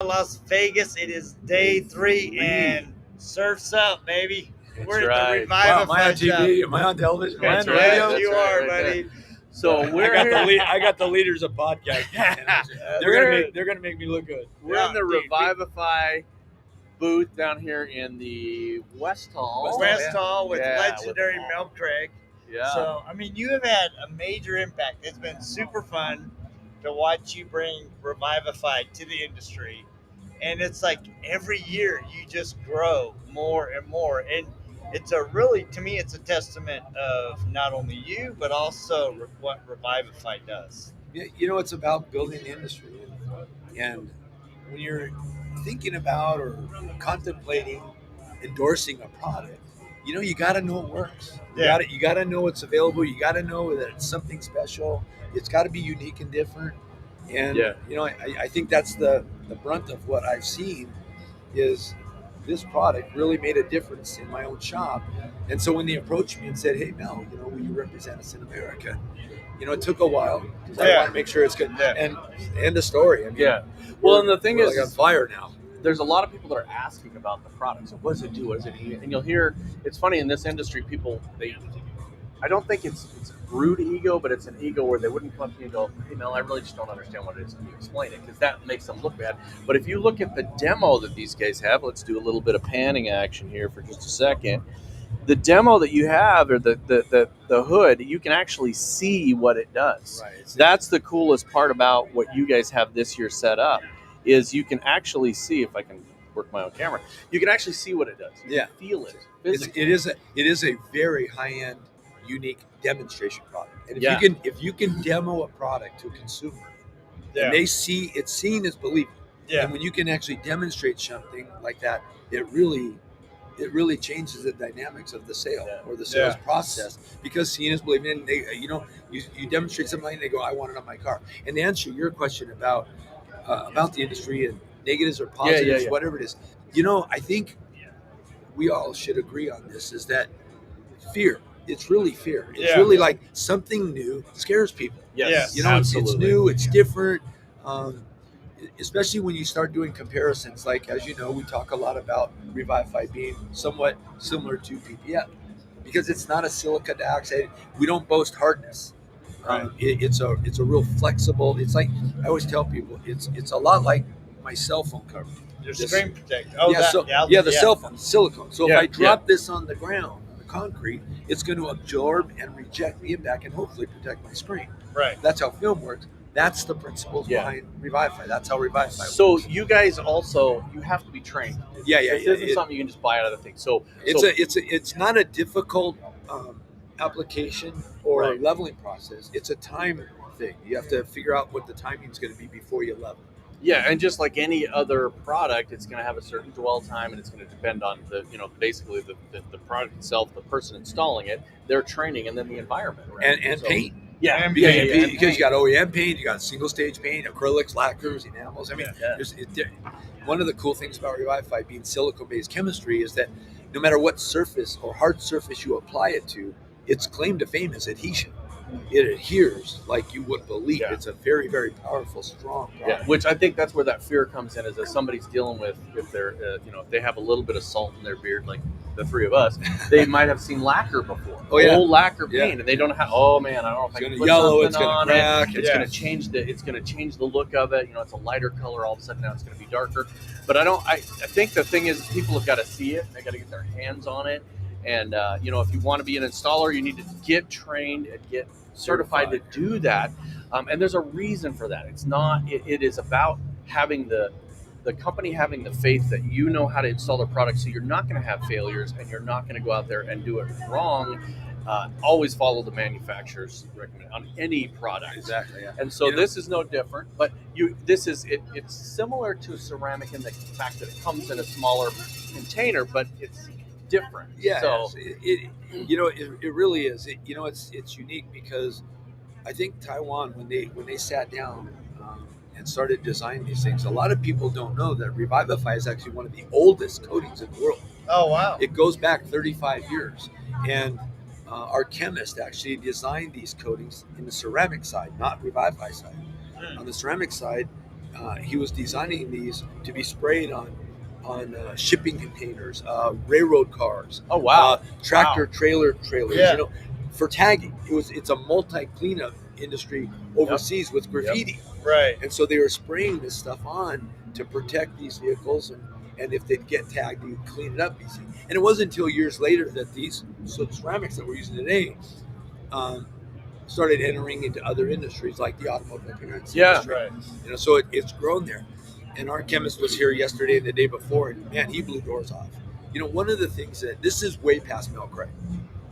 Las Vegas. It is day 3 and surf's up, baby. That's We're right. at the Wow, am I on Revivify shop. TV? Am I on television? Am I on That's the right. radio? You That's are, right, right buddy. So we're I got the leaders of podcasting. They're gonna make me look good. we're in the dude, Revivify booth down here in the West Hall. West Hall with Yeah, legendary with- Mel Craig. Yeah. So, I mean, you have had a major impact. It's been super fun to watch you bring Revivify to the industry. And it's like every year you just grow more and more. And it's a really, to me, it's a testament of not only you, but also what Revivify does. You know, it's about building the industry, and when you're thinking about or contemplating endorsing a product, you know, you got to know it works. You got to know it's available. You got to know that it's something special. It's got to be unique and different. And Yeah. you know, I think that's the brunt of what I've seen is this product really made a difference in my own shop. And so when they approached me and said, "Hey Mel, you know, will you represent us in America?" You know, it took a while because I Yeah. want to make sure it's good. Yeah. And end of story. I mean, Yeah. Well, we're- and the thing we're is, like on fire now. there's a lot of people that are asking about the product. So what does it do? What does it do? And you'll hear, it's funny in this industry, people, I don't think it's a rude ego, but it's an ego where they wouldn't come up to you and go, "Hey Mel, I really just don't understand what it is. Can you explain it?" Because that makes them look bad. But if you look at the demo that these guys have, let's do a little bit of panning action here for just a second. The demo that you have, or the hood, you can actually see what it does. Right. That's the coolest part about what you guys have this year set up, is you can actually see, if I can work my own camera, you can actually see what it does. You can feel it physically. It is a very high end, unique demonstration product. And Yeah. if you can demo a product to a consumer, Yeah. and they see it's seen as believing. Yeah. And when you can actually demonstrate something like that, it really changes the dynamics of the sale or the sales process, because seeing is believing. And they, you know, you demonstrate something and they go, "I want it on my car." And to answer your question about the industry and negatives or positives, yeah. whatever it is, you know, I think we all should agree on this: is that fear. It's really fear. It's really like something new scares people. Yes, You know, it's absolutely. new, it's different. Especially when you start doing comparisons, like, as you know, we talk a lot about Revivify being somewhat similar to PPF because it's not a silica dioxide. We don't boast hardness. It's a real flexible. It's like, I always tell people, it's a lot like my cell phone cover. Your This- screen protector. Oh, yeah, the cell phone silicone. So if I drop this on the ground, on the concrete, it's going to absorb and reject the impact and hopefully protect my screen. Right. That's how film works. That's the principles behind Revivify. That's how Revivify works. So you guys also, you have to be trained. Yeah. This isn't something you can just buy out of the thing. So It's not a difficult application or Right. leveling process. It's a time thing. You have to figure out what the timing is going to be before you level. yeah, and just like any other product, it's going to have a certain dwell time, and it's going to depend on basically the product itself, the person installing it, their training, and then the environment. Right? And So- paint. Yeah, And Because, paint. because you got OEM paint, you got single stage paint, acrylics, lacquers, enamels. I mean, Yeah. one of the cool things about Revivify being silicone-based chemistry is that no matter what surface or hard surface you apply it to, its claim to fame is adhesion. It adheres like you would believe. Yeah. It's a very, very powerful, strong Yeah, product. which I think that's where that fear comes in, is that somebody's dealing with, if they're, if they have a little bit of salt in their beard, like the three of us, they might have seen lacquer before. Oh, yeah. Old lacquer Yeah. paint, and they don't have. Oh man, I don't know if I It's can gonna put yellow, something it's gonna on crack, it. it's It's gonna- going to change the. It's going to change the look of it. You know, it's a lighter color. All of a sudden now it's going to be darker. But I think the thing is, people have got to see it. They got to get their hands on it. And if you want to be an installer, you need to get trained and get certified to do that. And there's a reason for that. It's not. It is about having the company having the faith that you know how to install their product, so you're not going to have failures, and you're not going to go out there and do it wrong. Always follow the manufacturer's recommend on any product. Exactly. Yeah. And so You know- this is no different, but it's similar to ceramic in the fact that it comes in a smaller container, but it's different. Yeah. So it really is. It's unique because I think Taiwan, when they sat down and started designing these things, a lot of people don't know that Revivify is actually one of the oldest coatings in the world. Oh, wow. It goes back 35 years, and our chemist actually designed these coatings in the ceramic side, not Revivify side. On the ceramic side, he was designing these to be sprayed on shipping containers, railroad cars. Oh wow! Tractor trailer trailers. Yeah. You know, for tagging. It's a multi cleanup industry overseas with graffiti. Right. And so they were spraying this stuff on to protect these vehicles, and if they'd get tagged, you clean it up easy. And it wasn't until years later that these ceramics that we're using today started entering into other industries like the automobile appearance industry. Right. You know, so it's grown there. And our chemist was here yesterday and the day before, and man, he blew doors off. You know, one of the things that this is way past Mel Craig.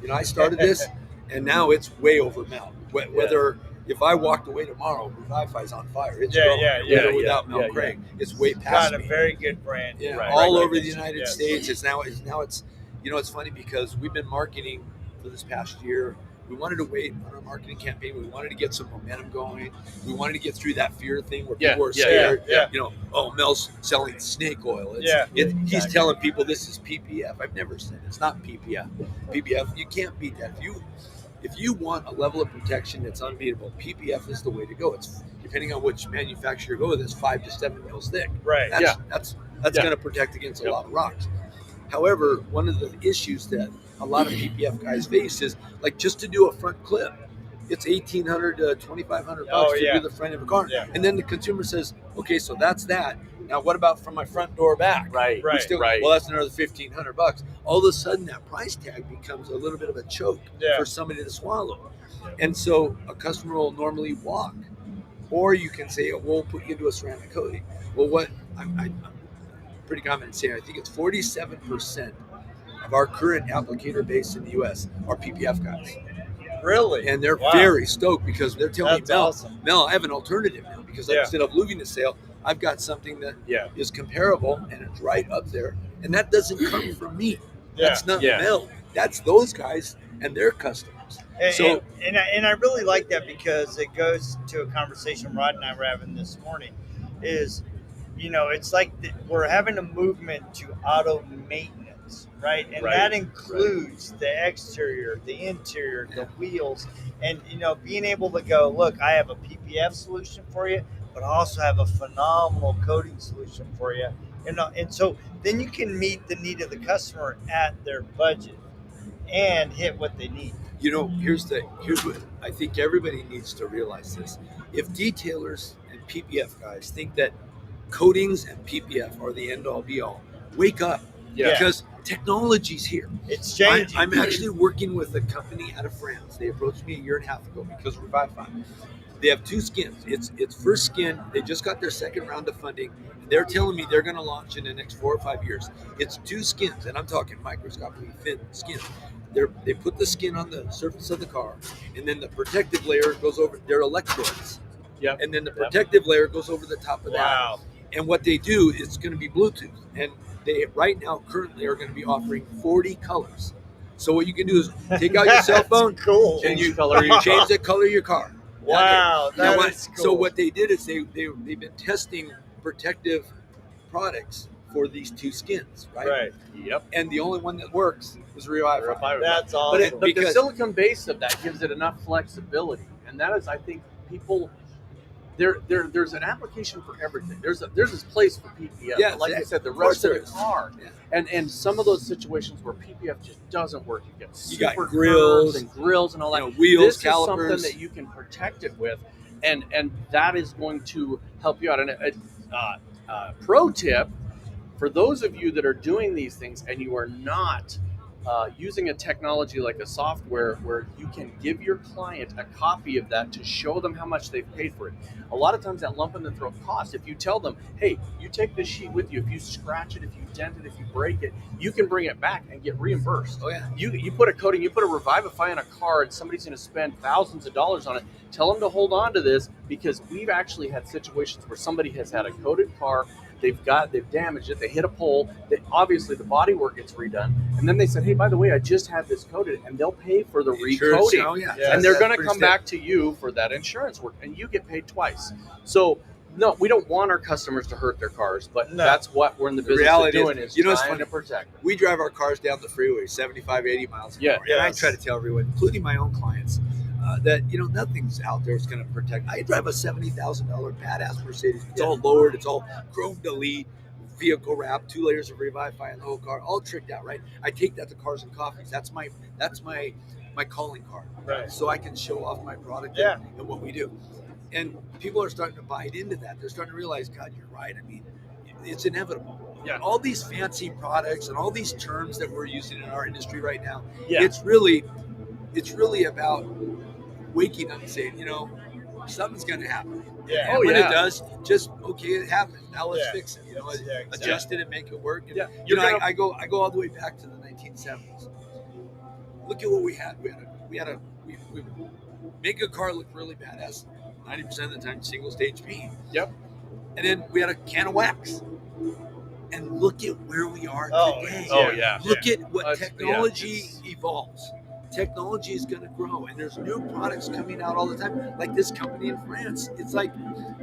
You know, I started this, and now it's way over Mel. Whether if I walked away tomorrow, Revivify's on fire. It's growing. Without Mel Craig, it's way past Got a me. very good brand. Yeah, Right. all Right. over the United States. It's you know, it's funny because we've been marketing for this past year. We wanted to wait on our marketing campaign. We wanted to get some momentum going. We wanted to get through that fear thing where people are scared. Yeah. You know, oh, Mel's selling snake oil. He's telling people this is PPF. I've never said it's not PPF. PPF, you can't beat that. If you want a level of protection that's unbeatable, PPF is the way to go. It's depending on which manufacturer you go with, it's 5 to 7 mils thick. Right. That's going to protect against a lot of rocks. However, one of the issues that a lot of PPF guys face is like just to do a front clip, it's $1,800 to $2,500 to do the front of a car. Yeah. And then the consumer says, okay, so that's that. Now what about from my front door back? Right. Well, that's another $1,500. All of a sudden, that price tag becomes a little bit of a choke for somebody to swallow. And so a customer will normally walk, or you can say, oh, we'll put you into a ceramic coating. Well, what I'm pretty confident saying, I think it's 47% of our current applicator base in the U.S. are PPF guys. Really? And they're very stoked because they're telling me, awesome. Mel, I have an alternative now because instead of losing the sale, I've got something that is comparable and it's right up there. And that doesn't come from me. That's not Mel. That's those guys and their customers. And I really like that because it goes to a conversation Rod and I were having this morning is, you know, it's like we're having a movement to auto maintenance, right? And that includes the exterior, the interior, the wheels, and, you know, being able to go, look, I have a PPF solution for you, but I also have a phenomenal coating solution for you. You know, and so then you can meet the need of the customer at their budget and hit what they need. You know, here's what I think everybody needs to realize this. If detailers and PPF guys think that coatings and PPF are the end all be all, wake up. Because technology's here. It's changing. I'm actually working with a company out of France. They approached me a year and a half ago because Revivify. They have 2 skins. It's first skin. They just got their second round of funding. They're telling me they're going to launch in the next 4 or 5 years. It's 2 skins, and I'm talking microscopically thin skin. They put the skin on the surface of the car, and then the protective layer goes over their electrodes. And then the protective layer goes over the top of that. And what they do is going to be Bluetooth. And they right now currently are going to be offering 40 colors. So what you can do is take out your cell phone, cool. and you change the color of your car. Wow, that's cool. So what they did is they've been testing protective products for these 2 skins, right? And the only one that works is Revivify. That's awesome. But the silicone base of that gives it enough flexibility, and that is, I think, people. There's an application for everything. There's this place for PPF. Like I said, the rest of the car. And some of those situations where PPF just doesn't work, you got grills and all that. You know, wheels, this calipers. is something that you can protect it with, and that is going to help you out. And a pro tip for those of you that are doing these things and you are not using a technology like a software where you can give your client a copy of that to show them how much they've paid for it. A lot of times that lump in the throat cost, if you tell them, hey, you take this sheet with you, if you scratch it, if you dent it, if you break it, you can bring it back and get reimbursed. You put a coating, you put a Revivify on a car and somebody's going to spend thousands of dollars on it. Tell them to hold on to this, because we've actually had situations where somebody has had a coated car, they've damaged it, they hit a pole, obviously the body work gets redone, and then they said, hey, by the way, I just had this coated, and they'll pay for the recoating. And they're going to come back to you for that insurance work, and you get paid twice. So no, we don't want our customers to hurt their cars, but that's what we're in the business of doing, is trying to protect them. We drive our cars down the freeway 75, 80 miles an hour. And I try to tell everyone, including my own clients, that nothing's out there that's going to protect. I drive a $70,000 badass Mercedes. It's all lowered. It's all chrome delete, vehicle wrap, 2 layers of Revivify in the whole car, all tricked out. Right. I take that to Cars and Coffees. That's my calling card. Right. So I can show off my product and what we do. And people are starting to buy into that. They're starting to realize, God, you're right. I mean, it's inevitable. Yeah. All these fancy products and all these terms that we're using in our industry right now, Yeah. it's really about waking up and saying, something's going to happen. Yeah. And when it does, just it happened. Now let's fix it. Exactly. Adjust it and make it work. And, Yeah. I go all the way back to the 1970s. Look at what we had. We make a car look really badass. 90% of the time, single stage paint. Yep. And then we had a can of wax. And look at where we are today. Oh, yeah. Look at what It's- technology evolves. Technology is going to grow, and there's new products coming out all the time. Like this company in France, it's like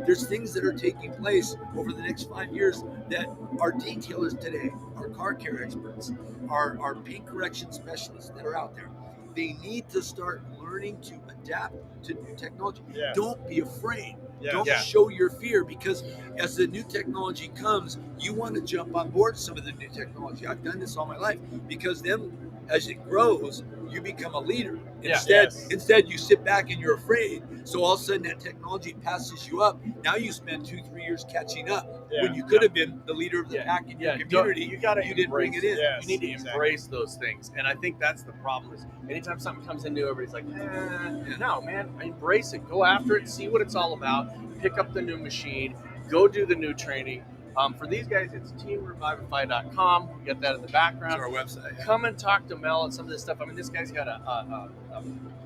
there's things that are taking place over the next 5 years that our detailers today, our car care experts, our paint correction specialists that are out there, they need to start learning to adapt to new technology. Yeah. Don't be afraid. Yeah. Don't Yeah. show your fear, because as the new technology comes, you want to jump on board some of the new technology. I've done this all my life, because then as it grows, you become a leader. Yeah. Instead, you sit back and you're afraid. So all of a sudden that technology passes you up. Now you spend 2-3 years catching up when you could have been the leader of the pack in your community. You got to didn't bring it in. Yeah. You need to Exactly. embrace those things, and I think that's the problem. Is anytime something comes in new, everybody's like, no, man, embrace it, go after it, see what it's all about, pick up the new machine, go do the new training. For these guys, it's teamrevivify.com. You get that in the background. Our website. Come and talk to Mel and some of this stuff. I mean, this guy's got a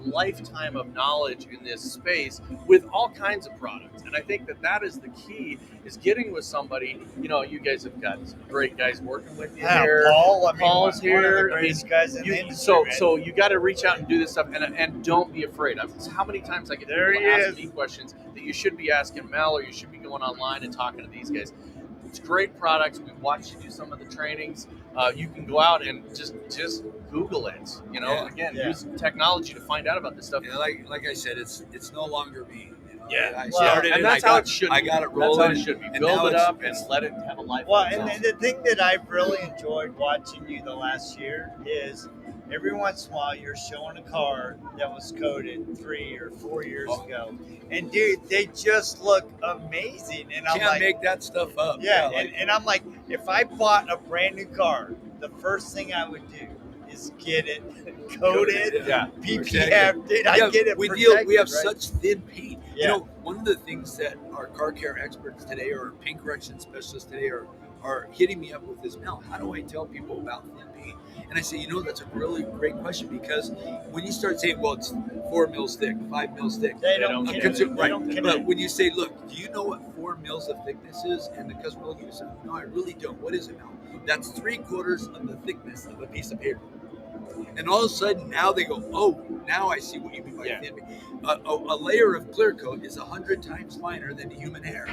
lifetime of knowledge in this space with all kinds of products, and I think that is the key, is getting with somebody. You guys have got some great guys working with you here. Paul's one here. of the greatest guys in the industry. So you got to reach out and do this stuff, and don't be afraid. How many times I get There people he ask is. me questions that you should be asking Mel, or you should be going online and talking to these guys. It's great products. We've watched you do some of the trainings. You can go out and just Google it. Use technology to find out about this stuff. Like I said, it's no longer me. I Well, started and it, that's I how got- it should I be. got it That's rolling. how it should be. and Build now it it's- up and let it have a life. Well, of its and own. the thing that I've really enjoyed watching you the last year is every once in a while you're showing a car that was coated 3 or 4 years ago. And dude, they just look amazing. And I'm Can't like, make that stuff up. yeah, like- and I'm like, if I bought a brand new car, the first thing I would do is get it coated, Yeah. PPF, dude. I get it. We protected, have right? such thin paint. Yeah. One of the things that our car care experts today, or paint correction specialists today, are hitting me up with is, Mel, how do I tell people about thin paint? And I say, that's a really great question, because when you start saying, well, it's 4 mils thick, 5 mils thick, They don't They care. consumer- They right. don't care. But when you say, look, do you know what 4 mils of thickness is? And the customer will give you something. No, I really don't. What is it, Mel? That's 3/4 of the thickness of a piece of paper. And all of a sudden, now they go, oh, now I see what you mean by thin paint. A layer of clear coat is 100 times finer than human hair.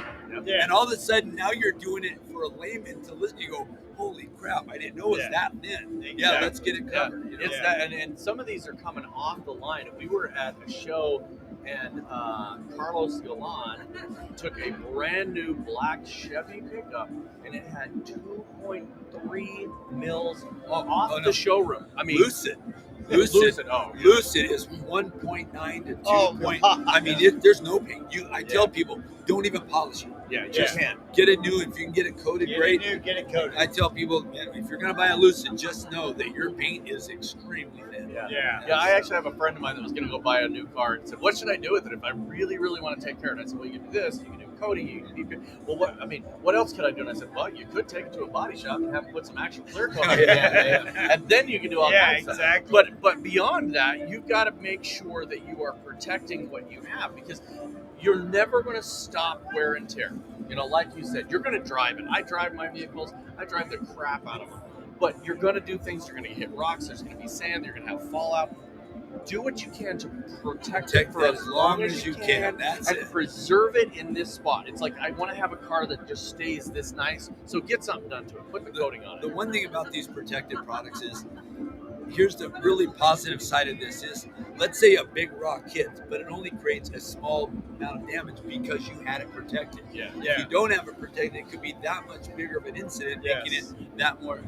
Yeah. And all of a sudden, now you're doing it for a layman to listen. You go, holy crap, I didn't know it was that thin. Yeah, Exactly. let's get it covered. It's Yeah. that, and some of these are coming off the line. We were at a show, and Carlos Galan took a brand new black Chevy pickup, and it had 2.3 mils off the showroom. I mean, Lucid. Lucid. Oh, yeah. Lucid is 1.9 to 2. Oh, God. I mean, there's no paint. I tell people, don't even polish it. Yeah, Just yeah. get it new. If you can get it coated, Get great. it new, get it coated. I tell people, man, if you're going to buy a Lucid, just know that your paint is extremely thin. Yeah. Yeah, I actually have a friend of mine that was going to go buy a new car and said, "What should I do with it if I really, really want to take care of it?" I said, "Well, you can do this. You can do coating. You can do well. What else could I do?" And I said, "Well, you could take it to a body shop and have put some actual clear coat on it, and then you can do all kinds of stuff." exactly. But beyond that, you've got to make sure that you are protecting what you have, because you're never going to stop wear and tear. Like you said, you're going to drive it. I drive my vehicles. I drive the crap out of them. But you're going to do things. You're going to hit rocks. There's going to be sand. You're going to have fallout. Do what you can to protect it for that as long as you can. That's And it. preserve it in this spot. It's like, I want to have a car that just stays this nice. So get something done to it. Put the coating on The it. one thing about these protected products is here's the really positive side of this is, let's say a big rock hits, but it only creates a small amount of damage because you had it protected. Yeah. If you don't have it protected, it could be that much bigger of an incident, making it that more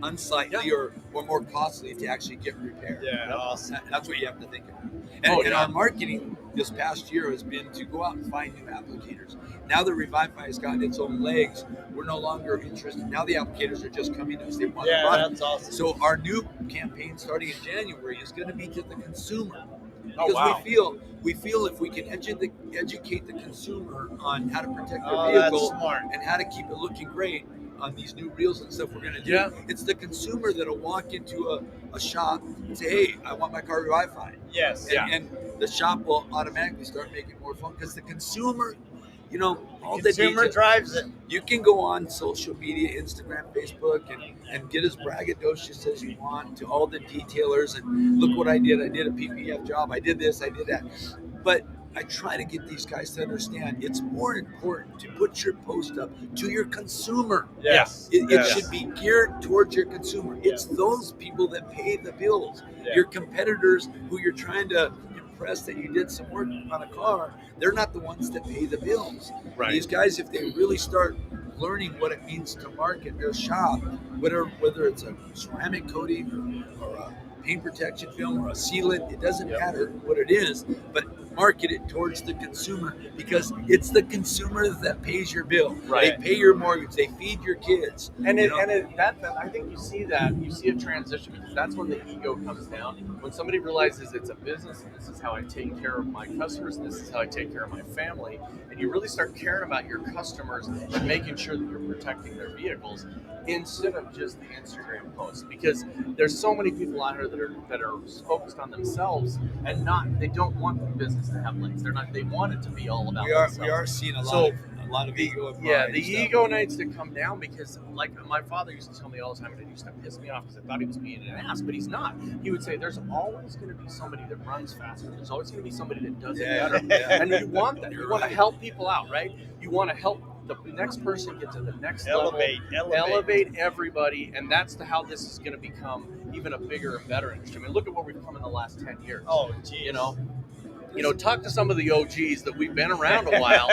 unsightly or more costly to actually get repaired. Yeah, awesome. That's what you have to think about. And our marketing this past year has been to go out and find new applicators. Now that Revivify has gotten its own legs, we're no longer interested. Now the applicators are just coming to us. They want the product. That's awesome. So our new campaign starting in January is going to be to the consumer. Oh, Because wow. we feel if we can educate the consumer on how to protect their vehicle and how to keep it looking great on these new reels and stuff we're going to do. Yeah. It's the consumer that'll walk into a shop and say, hey, I want my car Revivify. Yes. And the shop will automatically start making more fun because the consumer, all the consumer details. drives it. You can go on social media, Instagram, Facebook, and get as braggadocious as you want to all the detailers and look what I did. I did a PPF job. I did this. I did that. But I try to get these guys to understand it's more important to put your post up to your consumer. Yes. It should be geared towards your consumer. It's those people that pay the bills. Your competitors who you're trying to impress that you did some work on a car, they're not the ones that pay the bills. Right. These guys, if they really start learning what it means to market their shop, whether it's a ceramic coating or a paint protection film or a sealant, it doesn't matter what it is, but market it towards the consumer because it's the consumer that pays your bill. Right. They pay your mortgage. They feed your kids. And I think you see a transition because that's when the ego comes down. When somebody realizes it's a business and this is how I take care of my customers, and this is how I take care of my family, and you really start caring about your customers and making sure that you're protecting their vehicles instead of just the Instagram posts. Because there's so many people out here that are focused on themselves and they don't want the business to have legs. They want it to be all about themselves. We are seeing a lot of ego. The ego needs to come down because, like my father used to tell me all the time, and it used to piss me off because I thought he was being an ass, but he's not. He would say, "There's always going to be somebody that runs faster. There's always going to be somebody that does it better." And you want that. You want to help people out, right? You want to help the next person get to the next level, elevate everybody, and that's how this is going to become even a bigger and better industry. I mean, look at where we've come in the last 10 years. Oh, geez. Talk to some of the OGs that we've been around a while,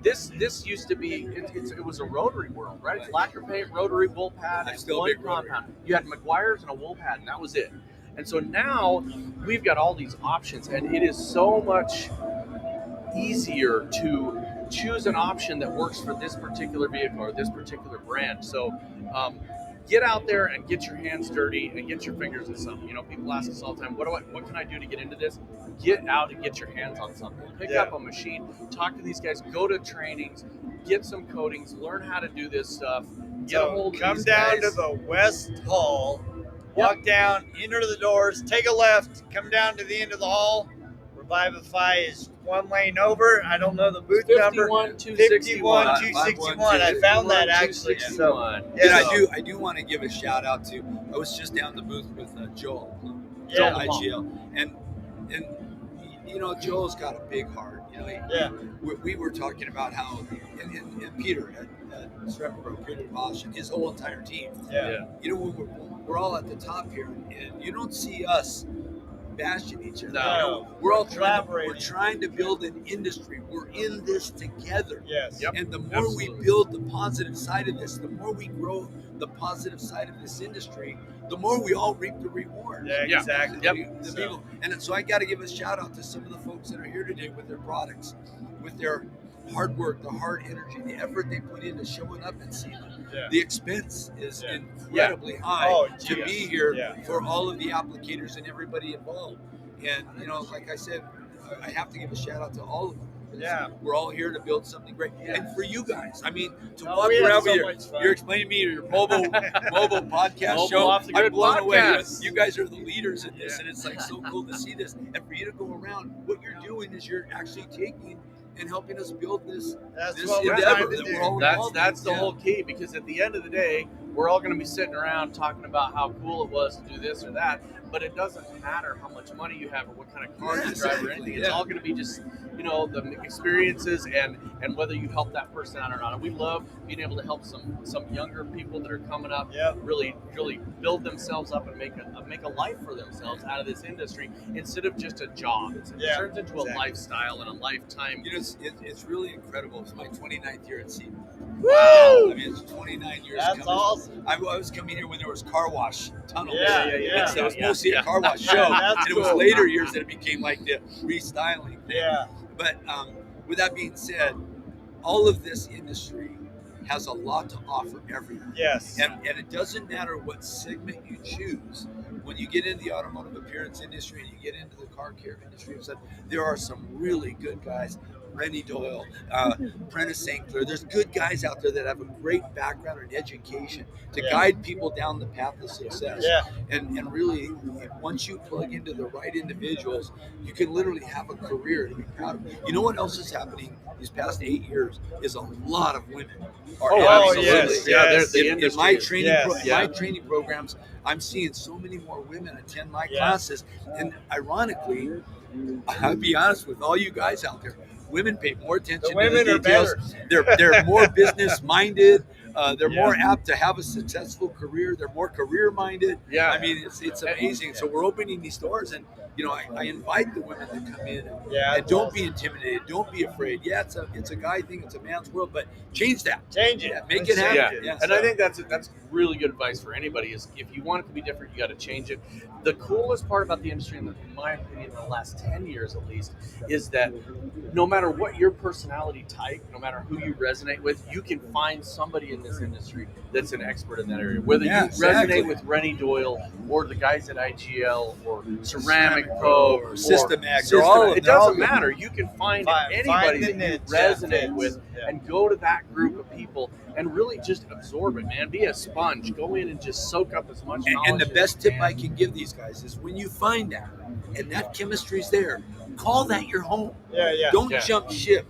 this used to be it was a rotary world, right? It's lacquer paint, rotary, wool pad, and one compound. You had McGuire's and a wool pad, and that was it. And so now we've got all these options, and it is so much easier to choose an option that works for this particular vehicle or this particular brand. So get out there and get your hands dirty and get your fingers in something. People ask us all the time, what can I do to get into this? Get out and get your hands on something. Pick up a machine, talk to these guys, go to trainings, get some coatings, learn how to do this stuff. Get a hold of come these down guys. to the West Hall, walk down, enter the doors, take a left, come down to the end of the hall. Revivify is one lane over. I don't know the booth number. 51 261. I found that actually. So, I do want to give a shout out to. I was just down the booth with Joel. Joel IGL, and Joel's got a big heart. We were talking about how and Peter at Srepro, Peter Bosch, and his whole entire team. We're all at the top here, and you don't see us bashing each other. No, we're all collaborating. We're trying to build an industry. We're in this together. Yes. Yep. And the more we build the positive side of this, the more we grow the positive side of this industry, the more we all reap the rewards. Yeah, exactly. The people. And so I got to give a shout out to some of the folks that are here today with their products, with their hard work, the hard energy, the effort they put into showing up at SEMA. The expense is incredibly high to be here for all of the applicators and everybody involved. And like I said, I have to give a shout out to all of them. We're all here to build something great. And for you guys, I mean, to walk around with you're explaining to me your mobile podcast show. I'm blown away. You guys are the leaders in this, and it's like so cool to see this. And for you to go around, what you're doing is you're actually taking and helping us build this endeavor that we're all involved in. That's the whole key, because at the end of the day, we're all going to be sitting around talking about how cool it was to do this or that. but it doesn't matter how much money you have or what kind of car you drive or Exactly, anything. It's yeah. all going to be just, the experiences and whether you help that person out or not. And we love being able to help some younger people that are coming up, Yep. really build themselves up and make a life for themselves out of this industry instead of just a job. It Yeah, turns into exactly. a lifestyle and a lifetime. It's really incredible. It's my 29th year at SEMA. Woo! I mean, it's 29 years. That's awesome. I was coming here when there was car wash tunnels. Yeah. It was mostly yeah. a car wash show, That's and it was cool. later years that it became like the restyling thing. Yeah. But with that being said, all of this industry has a lot to offer everyone. Yes. And it doesn't matter what segment you choose. When you get into the automotive appearance industry and you get into the car care industry, there are some really good guys. Rennie Doyle, Prentice St. Clair. There's good guys out there that have a great background in education to guide people down the path of success. Yeah. And really, once you plug into the right individuals, you can literally have a career to be proud of. You know what else is happening these past 8 years is a lot of women are absolutely. yes, Yeah, yes. the in industry my is- training yes. my training programs, I'm seeing so many more women attend my classes. And ironically, I'll be honest with all you guys out there, women pay more attention The women to are the details. They're more business minded. They're more apt to have a successful career. They're more career minded. Yeah. I mean, it's amazing. So we're opening these doors, and I invite the women to come in and don't be intimidated. Don't be afraid. Yeah, it's a guy thing. It's a man's world, but change that. Change it. Yeah, make it happen. Yeah, Yeah. and I think that's really good advice for anybody. Is if you want it to be different, you got to change it. The coolest part about the industry, in my opinion, in the last 10 years at least, is that no matter what your personality type, no matter who you resonate with, you can find somebody in this industry that's an expert in that area. Whether you resonate with Rennie Doyle or the guys at IGL or Ceramic Pro or Systemax, it doesn't matter. You can find anybody the that you niche resonate with Yeah. and go to that group of people and really just absorb it, man. Be a sponge. Go in and just soak up as much knowledge. And the as best you tip can. I can give these guys is when you find that and that chemistry's there, call that your home. Yeah. Don't jump ship.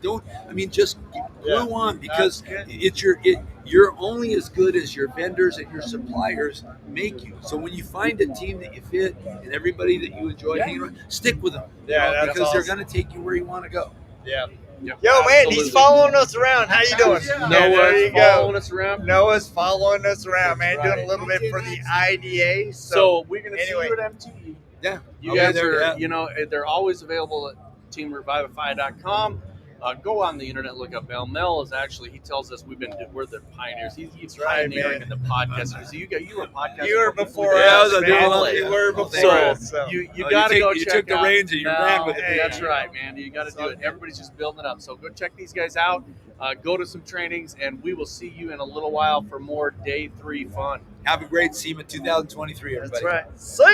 Just glue on, because That's good. you're only as good as your vendors and your suppliers make you. So when you find a team that you fit and everybody that you enjoy hanging around, stick with them. Yeah, that's because they're awesome. going to take you where you want to go. Yeah. Yep, Yo, man, absolutely. he's following us around. How you doing? There you Following go. us around. Noah's following us around, man. That's right. Doing a little bit for the IDA. So we're going to anyway. see you at MTE. Yeah. You guys are, they're always available at teamrevivify.com. Go on the internet, look up Mel. Mel is actually, he tells us we're the pioneers. He's right, pioneering man. in the podcast. So you were podcasting. You were before Yeah, I us, was man. doing You were before So us. So. you got to go you check took the out reins and you Mel. ran with it. Hey, That's right, man. You got to do it. Everybody's just building it up. So go check these guys out. Go to some trainings, and we will see you in a little while for more day 3 fun. Have a great SEMA 2023, everybody. That's right. See